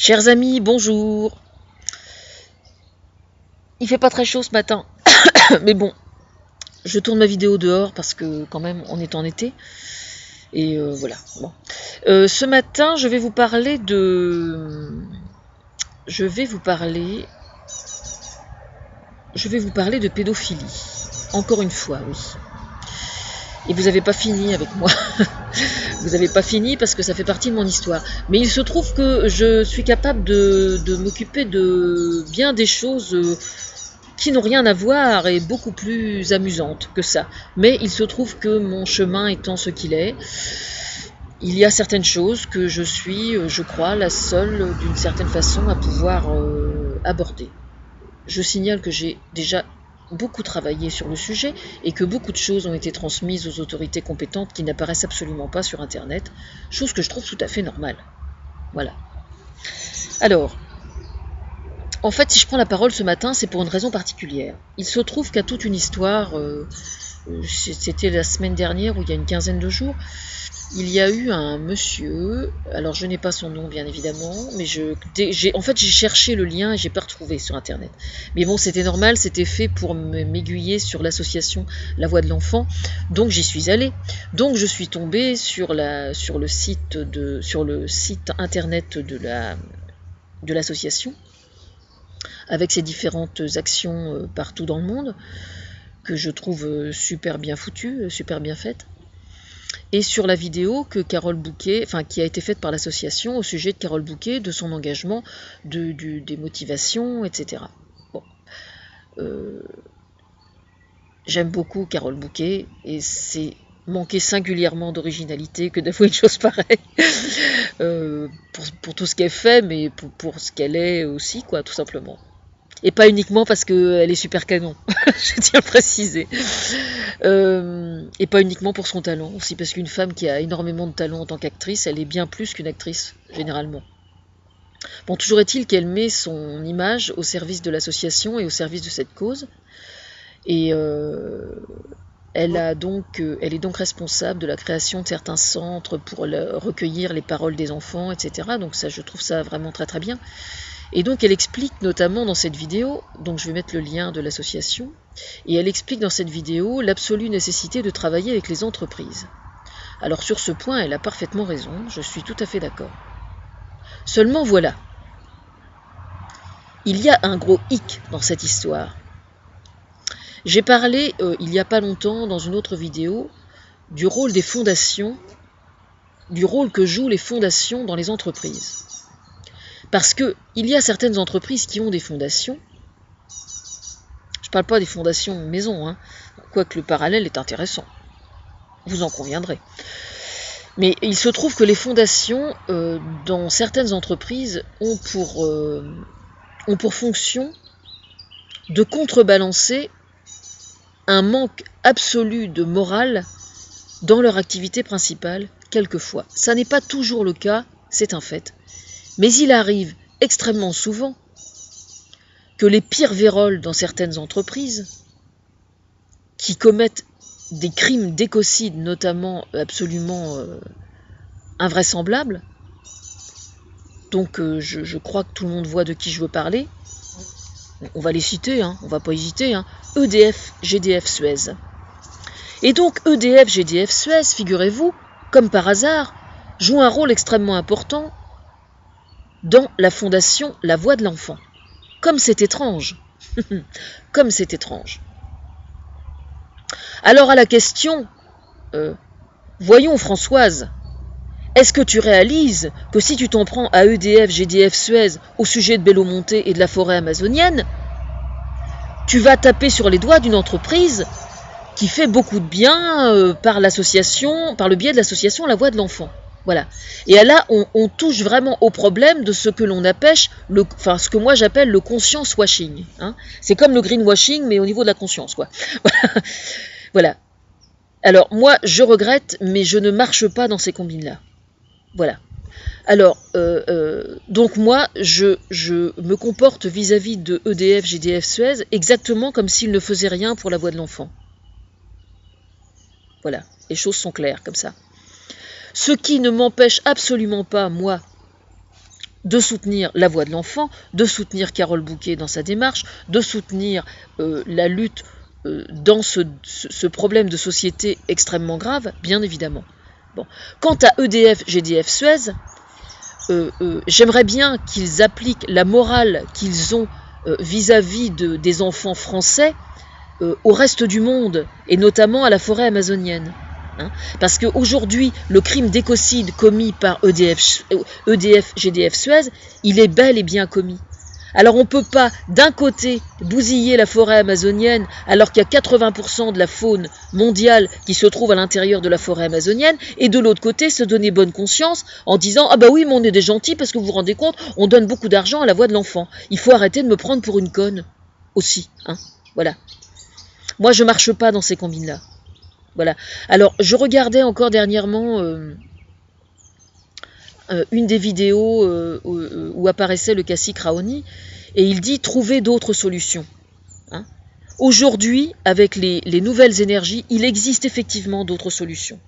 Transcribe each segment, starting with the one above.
Chers amis, bonjour. Il fait pas très chaud ce matin, mais bon, je tourne ma vidéo dehors parce que quand même on est en été. Et voilà. Bon. Ce matin, je vais vous parler de pédophilie. Encore une fois, oui. Et vous n'avez pas fini avec moi. Vous n'avez pas fini parce que ça fait partie de mon histoire. Mais il se trouve que je suis capable de m'occuper de bien des choses qui n'ont rien à voir et beaucoup plus amusantes que ça. Mais il se trouve que mon chemin étant ce qu'il est, il y a certaines choses que je suis, je crois, la seule d'une certaine façon à pouvoir aborder. Je signale que j'ai déjà beaucoup travaillé sur le sujet et que beaucoup de choses ont été transmises aux autorités compétentes qui n'apparaissent absolument pas sur Internet, chose que je trouve tout à fait normale. Voilà. Alors, en fait, si je prends la parole ce matin, c'est pour une raison particulière. Il se trouve qu'à toute une histoire, c'était la semaine dernière ou il y a une quinzaine de jours, il y a eu un monsieur, alors je n'ai pas son nom bien évidemment, mais j'ai cherché le lien et j'ai pas retrouvé sur internet. Mais bon, c'était normal, c'était fait pour m'aiguiller sur l'association La Voix de l'Enfant, donc j'y suis allée. Donc je suis tombée sur le site internet de l'association, avec ses différentes actions partout dans le monde, que je trouve super bien foutues, super bien faites. Et sur la vidéo que Carole Bouquet, qui a été faite par l'association au sujet de Carole Bouquet, de son engagement, des motivations, etc. Bon. J'aime beaucoup Carole Bouquet et c'est manquer singulièrement d'originalité que d'avouer une chose pareille pour tout ce qu'elle fait, mais pour ce qu'elle est aussi, quoi, tout simplement. Et pas uniquement parce qu'elle est super canon, je tiens à préciser. Et pas uniquement pour son talent, aussi parce qu'une femme qui a énormément de talent en tant qu'actrice, elle est bien plus qu'une actrice, généralement. Bon, toujours est-il qu'elle met son image au service de l'association et au service de cette cause. Et elle est donc responsable de la création de certains centres pour recueillir les paroles des enfants, etc. Donc ça, je trouve ça vraiment très très bien. Et donc elle explique notamment dans cette vidéo, donc je vais mettre le lien de l'association, et elle explique dans cette vidéo l'absolue nécessité de travailler avec les entreprises. Alors sur ce point, elle a parfaitement raison, je suis tout à fait d'accord. Seulement voilà, il y a un gros hic dans cette histoire. J'ai parlé il n'y a pas longtemps dans une autre vidéo du rôle des fondations, du rôle que jouent les fondations dans les entreprises. Parce qu'il y a certaines entreprises qui ont des fondations. Je ne parle pas des fondations maison, hein, quoique le parallèle est intéressant. Vous en conviendrez. Mais il se trouve que les fondations, dans certaines entreprises, ont pour fonction de contrebalancer un manque absolu de morale dans leur activité principale, quelquefois. Ça n'est pas toujours le cas, c'est un fait. Mais il arrive extrêmement souvent que les pires véroles dans certaines entreprises, qui commettent des crimes d'écocide notamment absolument invraisemblables, donc je crois que tout le monde voit de qui je veux parler, on va les citer, hein, on va pas hésiter, hein, EDF, GDF, Suez. Et donc EDF, GDF, Suez, figurez-vous, comme par hasard, jouent un rôle extrêmement important dans la fondation La Voix de l'Enfant. Comme c'est étrange. Comme c'est étrange. Alors à la question, voyons Françoise, est-ce que tu réalises que si tu t'en prends à EDF, GDF, Suez au sujet de Bellomonte et de la forêt amazonienne, tu vas taper sur les doigts d'une entreprise qui fait beaucoup de bien par le biais de l'association La Voix de l'Enfant. Voilà. Et là, on touche vraiment au problème de ce que l'on appelle, ce que moi j'appelle le conscience washing. Hein. C'est comme le greenwashing, mais au niveau de la conscience, quoi. Voilà. Alors, moi, je regrette, mais je ne marche pas dans ces combines-là. Voilà. Alors, donc moi, je me comporte vis-à-vis de EDF, GDF, Suez, exactement comme s'ils ne faisaient rien pour La Voix de l'Enfant. Voilà. Les choses sont claires, comme ça. Ce qui ne m'empêche absolument pas, moi, de soutenir la voix de l'enfant, de soutenir Carole Bouquet dans sa démarche, de soutenir la lutte dans ce problème de société extrêmement grave, bien évidemment. Bon. Quant à EDF, GDF, Suez, j'aimerais bien qu'ils appliquent la morale qu'ils ont vis-à-vis des enfants français au reste du monde, et notamment à la forêt amazonienne. Parce qu'aujourd'hui, le crime d'écocide commis par EDF, GDF, Suez, il est bel et bien commis. Alors on ne peut pas, d'un côté, bousiller la forêt amazonienne, alors qu'il y a 80% de la faune mondiale qui se trouve à l'intérieur de la forêt amazonienne, et de l'autre côté, se donner bonne conscience en disant « Ah bah oui, mais on est des gentils, parce que vous vous rendez compte, on donne beaucoup d'argent à la voix de l'enfant. Il faut arrêter de me prendre pour une conne. » Aussi, voilà. Moi, je ne marche pas dans ces combines-là. Voilà. Alors, je regardais encore dernièrement une des vidéos où apparaissait le cacique Raoni, et il dit trouver d'autres solutions. Aujourd'hui, avec les nouvelles énergies, il existe effectivement d'autres solutions.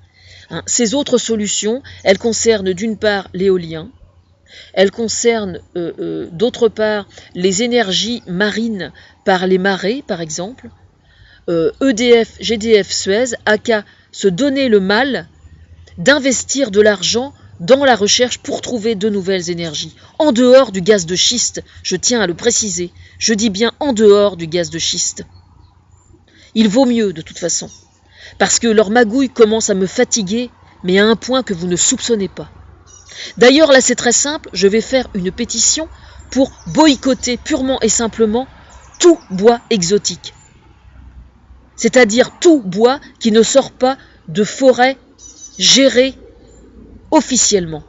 Ces autres solutions, elles concernent d'une part l'éolien, elles concernent d'autre part les énergies marines par les marées, par exemple. EDF, GDF, Suez a qu'à se donner le mal d'investir de l'argent dans la recherche pour trouver de nouvelles énergies, en dehors du gaz de schiste, je tiens à le préciser, je dis bien en dehors du gaz de schiste. Il vaut mieux de toute façon, parce que leur magouille commence à me fatiguer, mais à un point que vous ne soupçonnez pas. D'ailleurs, là c'est très simple, je vais faire une pétition pour boycotter purement et simplement tout bois exotique. C'est-à-dire tout bois qui ne sort pas de forêt gérée officiellement.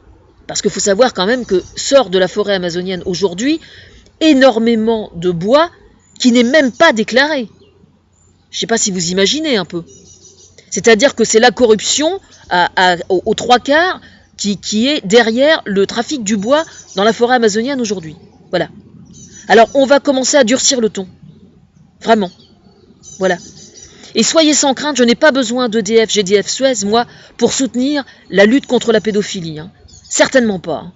Parce qu'il faut savoir quand même que sort de la forêt amazonienne aujourd'hui énormément de bois qui n'est même pas déclaré. Je ne sais pas si vous imaginez un peu. C'est-à-dire que c'est la corruption aux trois quarts qui est derrière le trafic du bois dans la forêt amazonienne aujourd'hui. Voilà. Alors on va commencer à durcir le ton. Vraiment. Voilà. Et soyez sans crainte, je n'ai pas besoin d'EDF, GDF, Suez, moi, pour soutenir la lutte contre la pédophilie. Certainement pas.